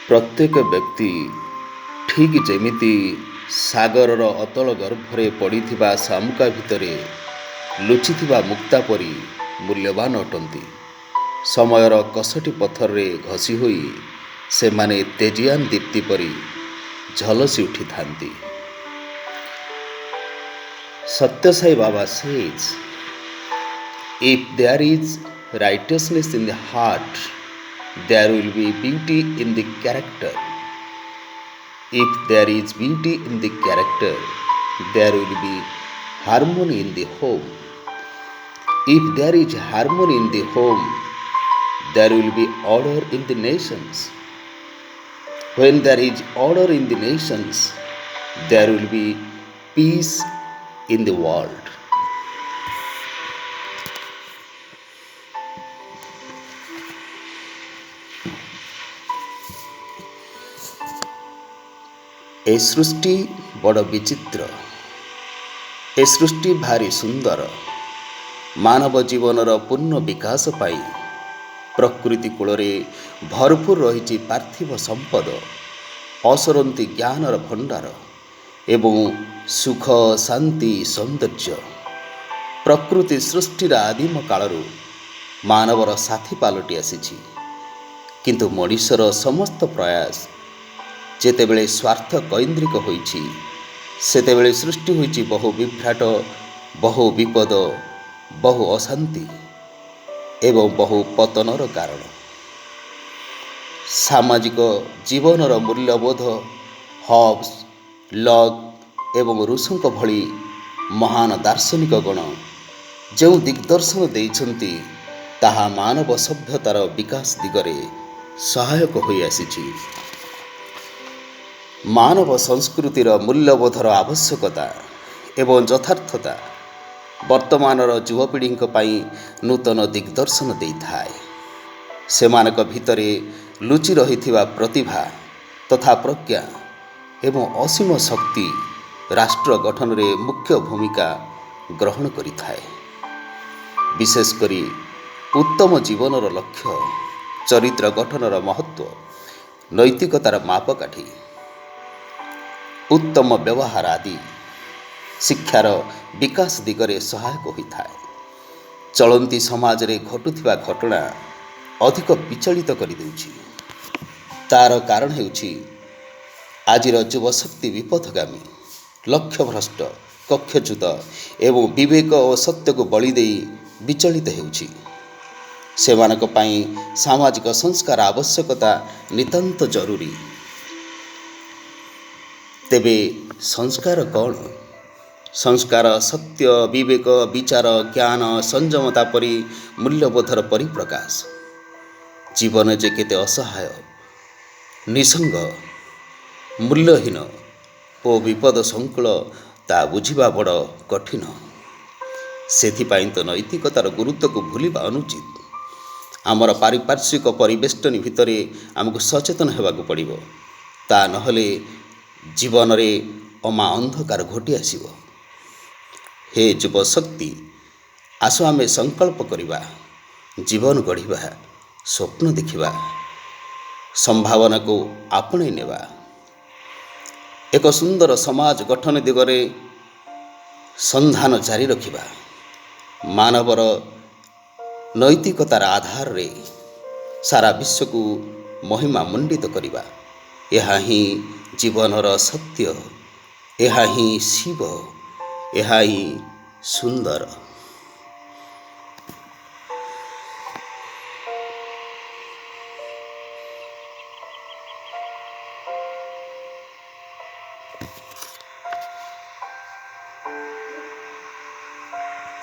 ପ୍ରତ୍ୟେକ ବ୍ୟକ୍ତି ଠିକ୍ ଯେମିତି ସାଗରର ଅତଳ ଗର୍ଭରେ ପଡ଼ିଥିବା ଶାମୁକା ଭିତରେ ଲୁଚିଥିବା ମୁକ୍ତା ପରି ମୂଲ୍ୟବାନ ଅଟନ୍ତି। ସମୟର କଷଟି ପଥରରେ ଘଷି ହୋଇ ସେମାନେ ତେଜିଆନ ଦୀପ୍ତି ପରି ଝଲସି ଉଠିଥାନ୍ତି। ସତ୍ୟସାଇ ବାବା says, if there is righteousness in the heart, there will be beauty in the character. If there is beauty in the character, there will be harmony in the home. If there is harmony in the home, there will be order in the nations. When there is order in the nations, there will be peace in the world. ए सृष्टि बड़ विचित्र, ए सृष्टि भारी सुंदर। मानव जीवनर पूर्ण विकास पाई प्रकृति कूलरे भरपूर रही पार्थिव संपद, असरंती ज्ञानर भंडार एवं सुख शांति सौंदर्य। प्रकृति सृष्टिर आदिम कालरू मानवर साथी पालटि आसिछि, किंतु मनुष्यर समस्त प्रयास जेतेबेले स्वार्थ कैन्द्रिक होइछि, सेतेबेले सृष्टि होइछि बहु विभ्राट, बहु विपद, बहु अशांति एवं बहु पतनर कारण। सामाजिक जीवनर मूल्यबोध हब्स, लक एवं रूसों भली महान दार्शनिक गण जो दिग्दर्शन देइछन्ति, ताहा मानव सभ्यतार विकास दिगरे सहायक होई आसिछि। मानव संस्कृतिर मूल्यबोधर आवश्यकता एवं यथार्थता वर्तमानर युवपीढ़ी नूतन दिग्दर्शन देइथाए। सेमानक भितरे लुचि रहिथिबा प्रतिभा तथा प्रज्ञा एवं असीम शक्ति राष्ट्र गठन रे मुख्य भूमिका ग्रहण करिथाए। विशेषकरी उत्तम जीवनर लक्ष्य, चरित्र गठनर महत्व, नैतिकतार मापकाठी, उत्तम व्यवहार आदि शिक्षार विकास दिगरे सहायक होइथाए। चलंती समाज रे घटुथिबा घटना अधिक विचलित करि देउछि। तार कारण हेउछि आजिर युवशक्ति विपथगामी, लक्ष्यभ्रष्ट, कक्षच्युत एवं विवेक और सत्य को बलि देई विचलित हेउछि। सेमानक पई सामाजिक संस्कार आवश्यकता नितांत जरूरी। तेबे संस्कार कौन? संस्कार सत्य, विवेक, विचार, ज्ञान, संयमता परी मूल्यबोधर परिप्रकाश। जीवन जे केते असहाय, निसंग, मूल्यहीन ओ विपद संकुल ता बुझिबा बड़ कठिन। सेथिपाई तो नैतिकतार गुरुत्व को भूलिबा अनुचित। आमर पारिपार्श्विक परिवेष्टनी भितरे आमको सचेतन हेबाकु पड़िबो, ता नहले जीवन रे अमा अंधकार घोटी आसिबो। हे युव शक्ति, आस आमे संकल्प करिबा, जीवन गढ़िबा, स्वप्न देखिबा, संभावना को आपणे नेबा। एक सुंदर समाज गठन दिगरे संधान जारी रखिबा। मानवर नैतिकतार आधार रे सारा विश्व को महिमा मंडित करिबा। यह ही जीवनर सत्य, यह ही शिव, यह ही सुंदर।